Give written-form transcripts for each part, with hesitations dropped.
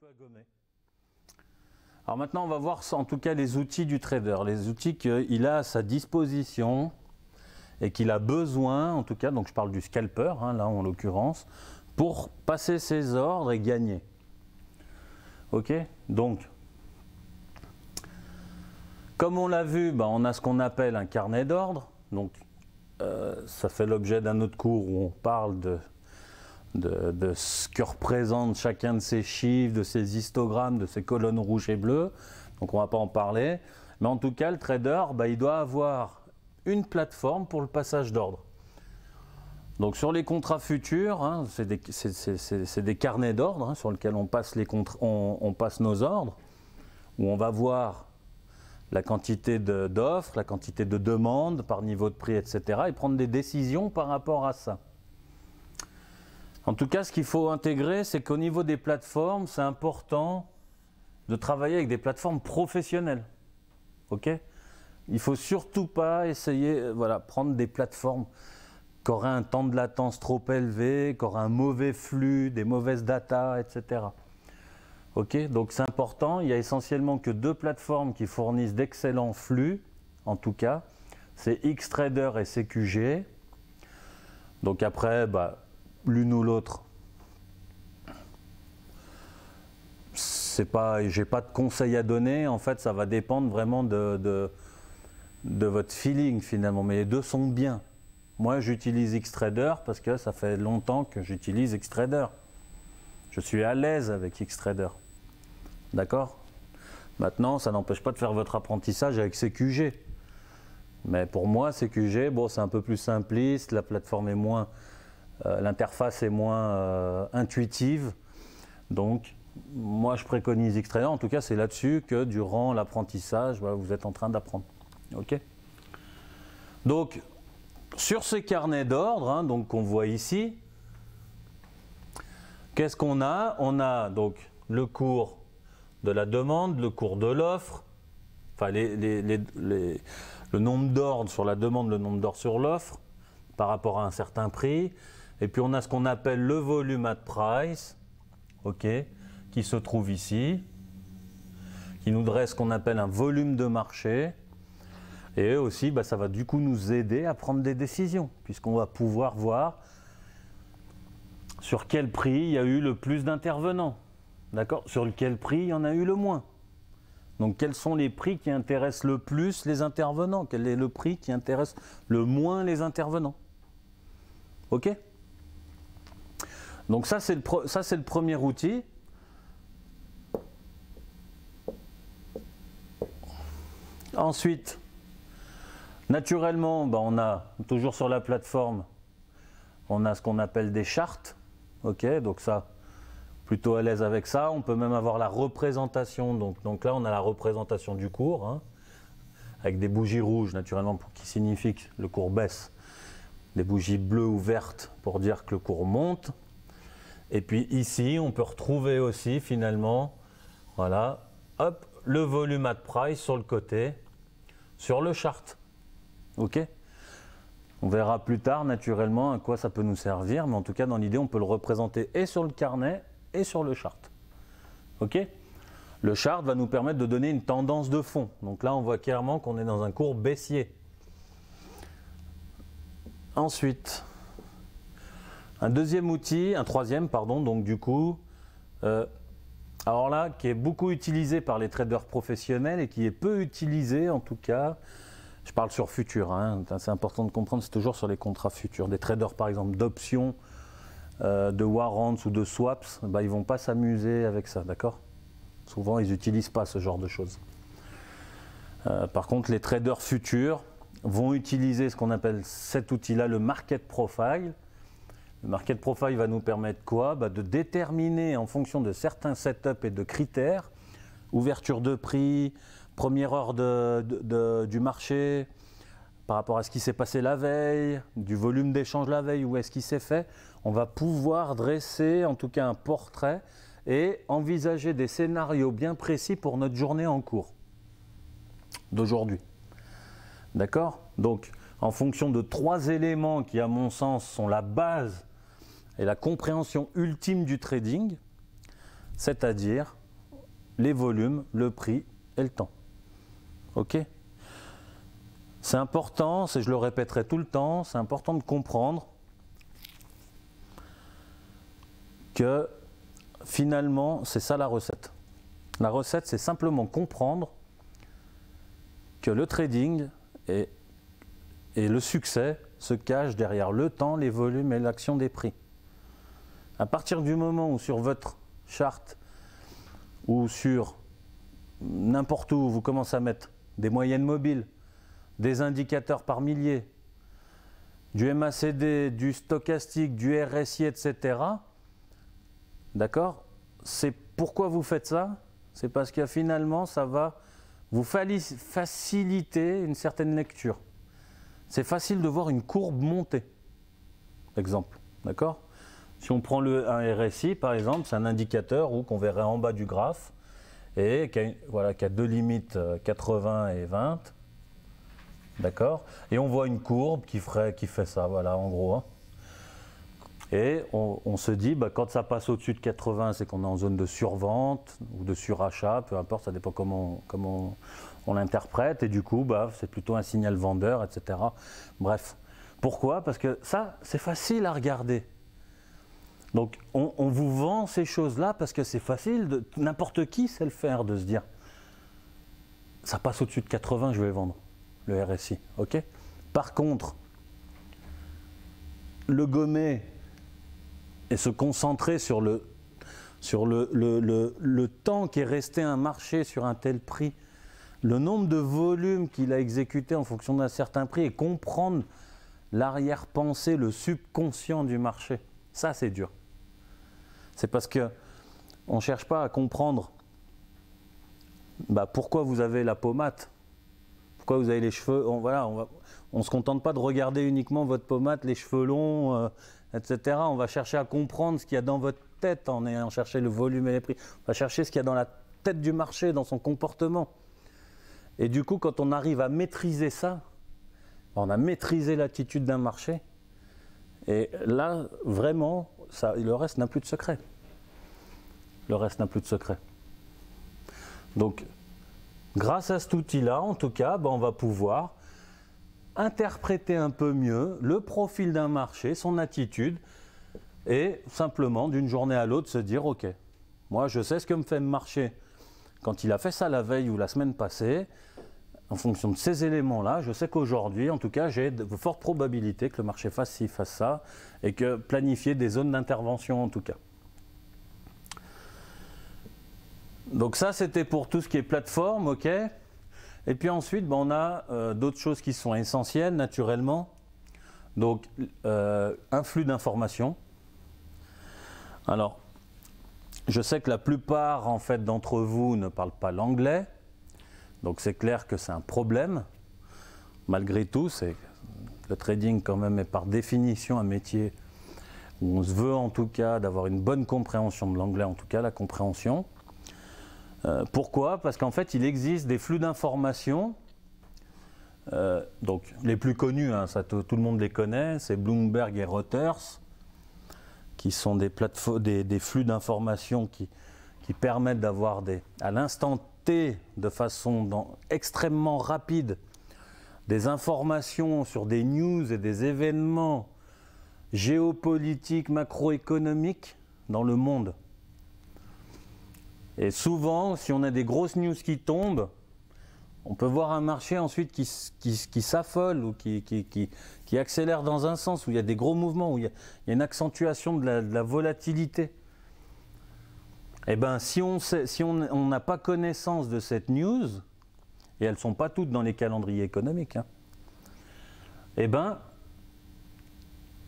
peu à gommer. Alors maintenant, on va voir en tout cas les outils du trader, les outils qu'il a à sa disposition et qu'il a besoin, en tout cas, donc je parle du scalper, hein, là en l'occurrence, pour passer ses ordres et gagner. Ok? Donc, comme on l'a vu, on a ce qu'on appelle un carnet d'ordre. Donc, ça fait l'objet d'un autre cours où on parle de ce que représente chacun de ces chiffres, de ces histogrammes, de ces colonnes rouges et bleues. Donc on ne va pas en parler. Mais en tout cas, le trader, il doit avoir une plateforme pour le passage d'ordre. Donc sur les contrats futurs, hein, c'est des carnets d'ordre hein, sur lesquels on passe, on passe nos ordres, où on va voir la quantité d'offres, la quantité de demandes par niveau de prix, etc. et prendre des décisions par rapport à ça. En tout cas, ce qu'il faut intégrer, c'est qu'au niveau des plateformes, c'est important de travailler avec des plateformes professionnelles. Ok ? Il ne faut surtout pas essayer, prendre des plateformes qui auraient un temps de latence trop élevé, qui auraient un mauvais flux, des mauvaises datas, etc. Ok ? Donc c'est important, il y a essentiellement que deux plateformes qui fournissent d'excellents flux, en tout cas, c'est Xtrader et CQG. Donc après, l'une ou l'autre, j'ai pas de conseils à donner, en fait ça va dépendre vraiment de votre feeling finalement, mais les deux sont bien. Moi j'utilise Xtrader parce que ça fait longtemps que j'utilise Xtrader. Je suis à l'aise avec Xtrader. D'accord? Maintenant ça n'empêche pas de faire votre apprentissage avec CQG. Mais pour moi CQG, c'est un peu plus simpliste, la plateforme est moins... l'interface est moins intuitive, donc moi je préconise Xtrader. En tout cas c'est là-dessus que durant l'apprentissage vous êtes en train d'apprendre. Ok. Donc sur ces carnets d'ordre hein, qu'on voit ici, qu'est-ce qu'on a? On a donc le cours de la demande, le cours de l'offre, enfin le nombre d'ordres sur la demande, le nombre d'ordres sur l'offre par rapport à un certain prix. Et puis on a ce qu'on appelle le volume at price, ok, qui se trouve ici, qui nous dresse ce qu'on appelle un volume de marché. Et aussi, ça va du coup nous aider à prendre des décisions, puisqu'on va pouvoir voir sur quel prix il y a eu le plus d'intervenants, d'accord, sur quel prix il y en a eu le moins. Donc quels sont les prix qui intéressent le plus les intervenants, quel est le prix qui intéresse le moins les intervenants. Ok? Donc ça c'est le premier outil. Ensuite, naturellement, on a toujours sur la plateforme, on a ce qu'on appelle des chartes. Ok, donc ça, plutôt à l'aise avec ça. On peut même avoir la représentation. Donc là, on a la représentation du cours, hein, avec des bougies rouges naturellement qui signifient que le cours baisse, des bougies bleues ou vertes pour dire que le cours monte. Et puis ici, on peut retrouver aussi finalement, voilà, hop, le volume at price sur le côté, sur le chart. Ok? On verra plus tard naturellement à quoi ça peut nous servir, mais en tout cas dans l'idée, on peut le représenter et sur le carnet et sur le chart. Ok? Le chart va nous permettre de donner une tendance de fond. Donc là, on voit clairement qu'on est dans un cours baissier. Ensuite, un troisième, donc du coup, alors là, qui est beaucoup utilisé par les traders professionnels et qui est peu utilisé en tout cas, je parle sur futur, hein, c'est important de comprendre, c'est toujours sur les contrats futurs. Des traders par exemple d'options, de warrants ou de swaps, ils ne vont pas s'amuser avec ça, d'accord? Souvent ils n'utilisent pas ce genre de choses. Par contre les traders futurs vont utiliser ce qu'on appelle cet outil-là, le market profile. Le market profile va nous permettre quoi? De déterminer en fonction de certains setups et de critères, ouverture de prix, première heure du marché, par rapport à ce qui s'est passé la veille, du volume d'échange la veille, où est-ce qu'il s'est fait, on va pouvoir dresser en tout cas un portrait et envisager des scénarios bien précis pour notre journée en cours d'aujourd'hui. D'accord? Donc, en fonction de trois éléments qui, à mon sens, sont la base et la compréhension ultime du trading, c'est-à-dire les volumes, le prix et le temps. Ok? C'est important, je le répéterai tout le temps, c'est important de comprendre que finalement, c'est ça la recette. La recette, c'est simplement comprendre que le trading et le succès se cachent derrière le temps, les volumes et l'action des prix. À partir du moment où sur votre charte ou sur n'importe où vous commencez à mettre des moyennes mobiles, des indicateurs par milliers, du MACD, du stochastique, du RSI, etc. D'accord? C'est pourquoi vous faites ça? C'est parce que finalement, ça va vous faciliter une certaine lecture. C'est facile de voir une courbe monter. Exemple, d'accord? Si on prend un RSI, par exemple, c'est un indicateur qu'on verrait en bas du graphe et qui a deux limites, 80 et 20. D'accord? Et on voit une courbe qui fait ça, voilà, en gros. Hein. Et on se dit, quand ça passe au-dessus de 80, c'est qu'on est en zone de survente ou de surachat, peu importe, ça dépend comment on l'interprète. Et du coup, c'est plutôt un signal vendeur, etc. Bref. Pourquoi? Parce que ça, c'est facile à regarder. Donc, on vous vend ces choses-là parce que c'est facile, n'importe qui sait le faire, de se dire, ça passe au-dessus de 80, je vais vendre le RSI. Ok? Par contre, le gommer et se concentrer sur le temps qui est resté un marché sur un tel prix, le nombre de volumes qu'il a exécuté en fonction d'un certain prix et comprendre l'arrière-pensée, le subconscient du marché, ça c'est dur. C'est parce qu'on ne cherche pas à comprendre pourquoi vous avez la peau mate, pourquoi vous avez les cheveux. On ne se contente pas de regarder uniquement votre peau mate, les cheveux longs, etc. On va chercher à comprendre ce qu'il y a dans votre tête en ayant cherché le volume et les prix. On va chercher ce qu'il y a dans la tête du marché, dans son comportement. Et du coup, quand on arrive à maîtriser ça, on a maîtrisé l'attitude d'un marché. Et là, vraiment, le reste n'a plus de secret. Le reste n'a plus de secret. Donc, grâce à cet outil-là, en tout cas, on va pouvoir interpréter un peu mieux le profil d'un marché, son attitude, et simplement, d'une journée à l'autre, se dire, ok, moi je sais ce que me fait le marché quand il a fait ça la veille ou la semaine passée. En fonction de ces éléments-là, je sais qu'aujourd'hui, en tout cas, j'ai de fortes probabilités que le marché fasse ci, fasse ça, et que planifier des zones d'intervention en tout cas. Donc ça, c'était pour tout ce qui est plateforme, ok. Et puis ensuite, on a d'autres choses qui sont essentielles, naturellement. Donc, un flux d'informations. Alors, je sais que la plupart, en fait, d'entre vous ne parlent pas l'anglais. Donc c'est clair que c'est un problème. Malgré tout, le trading quand même est par définition un métier où on se veut en tout cas d'avoir une bonne compréhension de l'anglais, en tout cas la compréhension. Pourquoi? Parce qu'en fait il existe des flux d'informations, donc les plus connus, hein, tout le monde les connaît, c'est Bloomberg et Reuters, qui sont des flux d'informations qui permettent d'avoir à l'instant T, de façon extrêmement rapide, des informations sur des news et des événements géopolitiques, macroéconomiques dans le monde. Et souvent, si on a des grosses news qui tombent, on peut voir un marché ensuite qui s'affole ou qui accélère dans un sens, où il y a des gros mouvements, où il y a une accentuation de la volatilité. Eh bien, si on n'a pas connaissance de cette news, et elles ne sont pas toutes dans les calendriers économiques, hein, eh bien,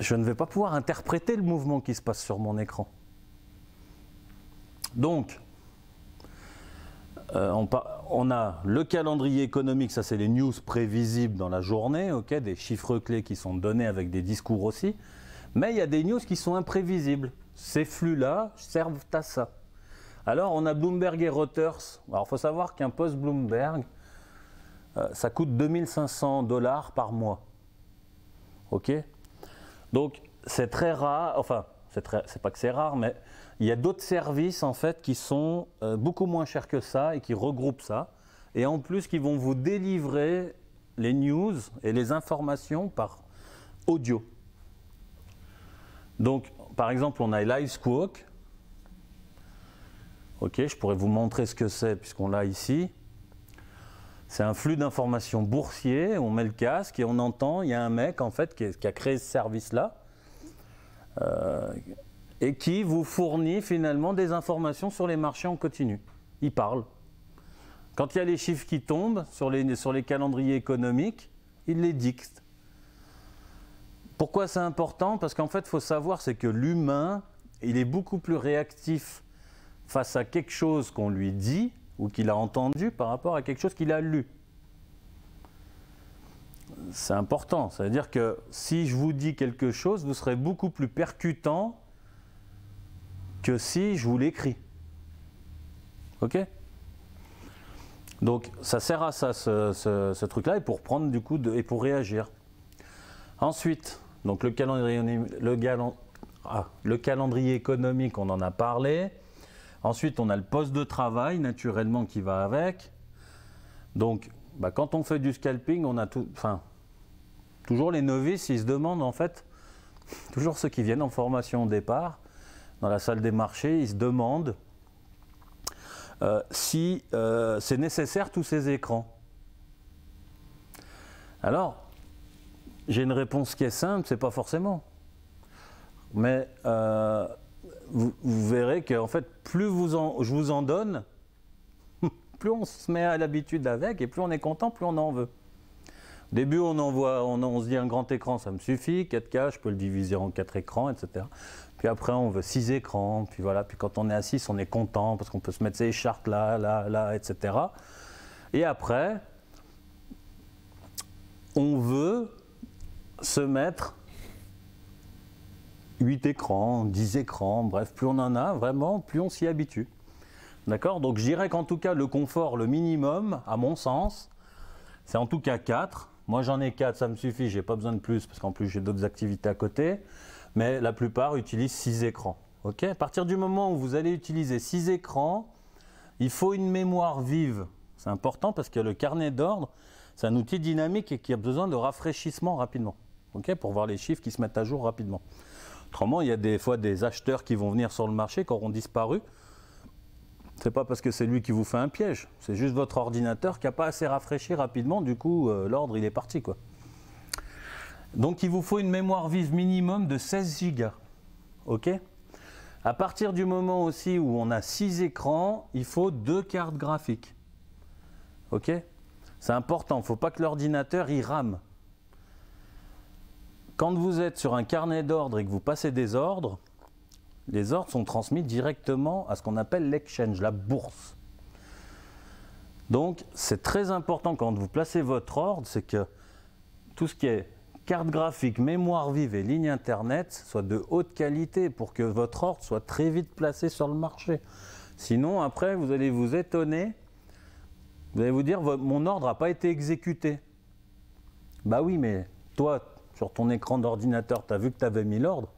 je ne vais pas pouvoir interpréter le mouvement qui se passe sur mon écran. Donc, on a le calendrier économique, ça c'est les news prévisibles dans la journée, okay, des chiffres clés qui sont donnés avec des discours aussi, mais il y a des news qui sont imprévisibles. Ces flux-là servent à ça. Alors, on a Bloomberg et Reuters. Alors, il faut savoir qu'un post Bloomberg, ça coûte 2500 $ par mois. Ok? Donc, c'est très rare, enfin, c'est pas que c'est rare, mais il y a d'autres services en fait qui sont beaucoup moins chers que ça et qui regroupent ça. Et en plus, qui vont vous délivrer les news et les informations par audio. Donc, par exemple, on a Livesquawk. Ok, je pourrais vous montrer ce que c'est puisqu'on l'a ici. C'est un flux d'informations boursier, on met le casque et on entend, il y a un mec en fait qui a créé ce service-là et qui vous fournit finalement des informations sur les marchés en continu. Il parle. Quand il y a les chiffres qui tombent sur les calendriers économiques, il les dicte. Pourquoi c'est important? Parce qu'en fait, il faut savoir, c'est que l'humain, il est beaucoup plus réactif face à quelque chose qu'on lui dit ou qu'il a entendu par rapport à quelque chose qu'il a lu. C'est important, ça veut dire que si je vous dis quelque chose, vous serez beaucoup plus percutant que si je vous l'écris. Ok? Donc ça sert à ça, ce truc-là, et pour prendre du coup, et pour réagir. Ensuite, donc le calendrier économique, on en a parlé. Ensuite, on a le poste de travail, naturellement, qui va avec. Donc, quand on fait du scalping, on a toujours les novices, ils se demandent, en fait, toujours ceux qui viennent en formation au départ, dans la salle des marchés, ils se demandent si c'est nécessaire tous ces écrans. Alors, j'ai une réponse qui est simple, c'est pas forcément. Mais vous verrez que en fait, plus je vous en donne, plus on se met à l'habitude avec, et plus on est content, plus on en veut. Au début, on se dit un grand écran, ça me suffit, 4K, je peux le diviser en 4 écrans, etc. Puis après, on veut 6 écrans, puis voilà, puis quand on est à 6, on est content, parce qu'on peut se mettre ses chartes là, etc. Et après, on veut se mettre 8 écrans, 10 écrans, bref, plus on en a, vraiment, plus on s'y habitue. D'accord? Donc je dirais qu'en tout cas, le confort, le minimum, à mon sens, c'est en tout cas 4. Moi, j'en ai 4, ça me suffit, j'ai pas besoin de plus, parce qu'en plus, j'ai d'autres activités à côté. Mais la plupart utilisent 6 écrans. Okay? À partir du moment où vous allez utiliser 6 écrans, il faut une mémoire vive. C'est important parce que le carnet d'ordre, c'est un outil dynamique et qui a besoin de rafraîchissement rapidement. Okay? Pour voir les chiffres qui se mettent à jour rapidement. Autrement, il y a des fois des acheteurs qui vont venir sur le marché, qui auront disparu. C'est pas parce que c'est lui qui vous fait un piège, c'est juste votre ordinateur qui n'a pas assez rafraîchi rapidement, du coup l'ordre il est parti quoi. Donc il vous faut une mémoire vive minimum de 16 Go. Ok? À partir du moment aussi où on a 6 écrans, il faut 2 cartes graphiques. Ok? C'est important, il ne faut pas que l'ordinateur y rame. Quand vous êtes sur un carnet d'ordre et que vous passez des ordres, les ordres sont transmis directement à ce qu'on appelle l'exchange, la bourse. Donc c'est très important quand vous placez votre ordre, c'est que tout ce qui est carte graphique, mémoire vive et ligne internet soit de haute qualité pour que votre ordre soit très vite placé sur le marché. Sinon après vous allez vous étonner, vous allez vous dire mon ordre n'a pas été exécuté. Bah oui, mais toi sur ton écran d'ordinateur tu as vu que tu avais mis l'ordre,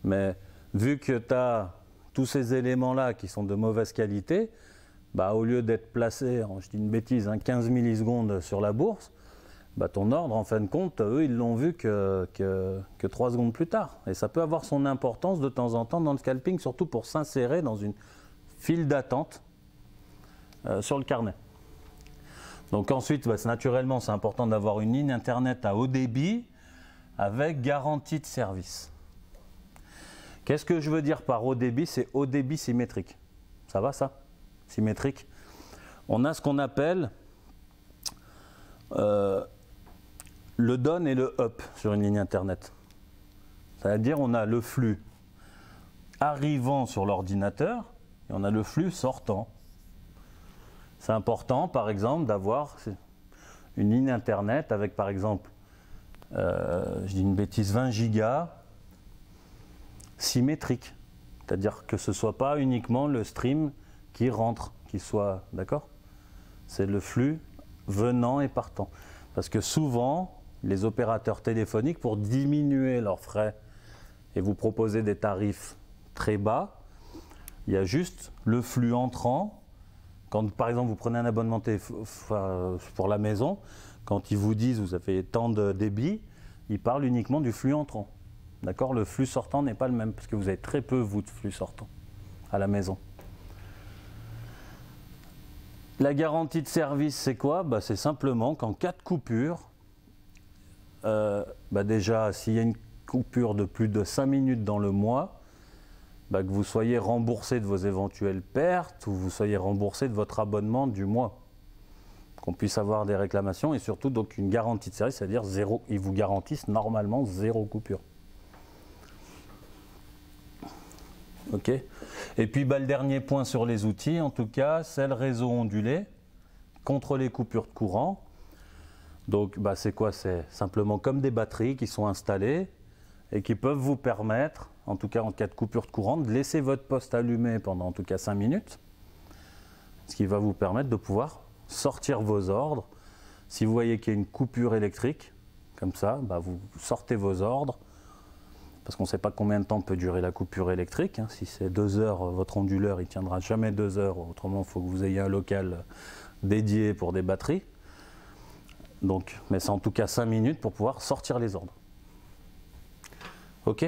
mais vu que tu as tous ces éléments-là qui sont de mauvaise qualité, bah, au lieu d'être placé, je dis une bêtise, 15 millisecondes sur la bourse, bah, ton ordre, en fin de compte, eux, ils l'ont vu que 3 secondes plus tard. Et ça peut avoir son importance de temps en temps dans le scalping, surtout pour s'insérer dans une file d'attente sur le carnet. Donc ensuite, bah, naturellement, c'est important d'avoir une ligne Internet à haut débit avec garantie de service. Qu'est-ce que je veux dire par haut débit? C'est haut débit symétrique. Ça va ça? Symétrique. On a ce qu'on appelle le down et le up sur une ligne Internet. C'est-à-dire on a le flux arrivant sur l'ordinateur et on a le flux sortant. C'est important, par exemple, d'avoir une ligne Internet avec, par exemple, je dis une bêtise, 20 gigas symétrique. C'est-à-dire que ce ne soit pas uniquement le stream qui rentre, qui soit, d'accord? C'est le flux venant et partant. Parce que souvent, les opérateurs téléphoniques, pour diminuer leurs frais et vous proposez des tarifs très bas, il y a juste le flux entrant. Quand par exemple vous prenez un abonnement pour la maison, quand ils vous disent vous avez tant de débit, ils parlent uniquement du flux entrant. D'accord? Le flux sortant n'est pas le même, parce que vous avez très peu, vous, de flux sortant à la maison. La garantie de service, c'est quoi? C'est simplement qu'en cas de coupure, déjà, s'il y a une coupure de plus de 5 minutes dans le mois, que vous soyez remboursé de vos éventuelles pertes ou vous soyez remboursé de votre abonnement du mois. Qu'on puisse avoir des réclamations et surtout donc une garantie de service, c'est-à-dire zéro. Ils vous garantissent normalement 0 coupure. Ok. Et puis le dernier point sur les outils, en tout cas, c'est le réseau ondulé contre les coupures de courant. Donc c'est quoi? C'est simplement comme des batteries qui sont installées et qui peuvent vous permettre, en tout cas en cas de coupure de courant, de laisser votre poste allumé pendant en tout cas 5 minutes, ce qui va vous permettre de pouvoir sortir vos ordres. Si vous voyez qu'il y a une coupure électrique, comme ça, vous sortez vos ordres, parce qu'on ne sait pas combien de temps peut durer la coupure électrique. Si c'est 2 heures, votre onduleur il ne tiendra jamais 2 heures, autrement il faut que vous ayez un local dédié pour des batteries. Donc, mais c'est en tout cas 5 minutes pour pouvoir sortir les ordres. Ok ?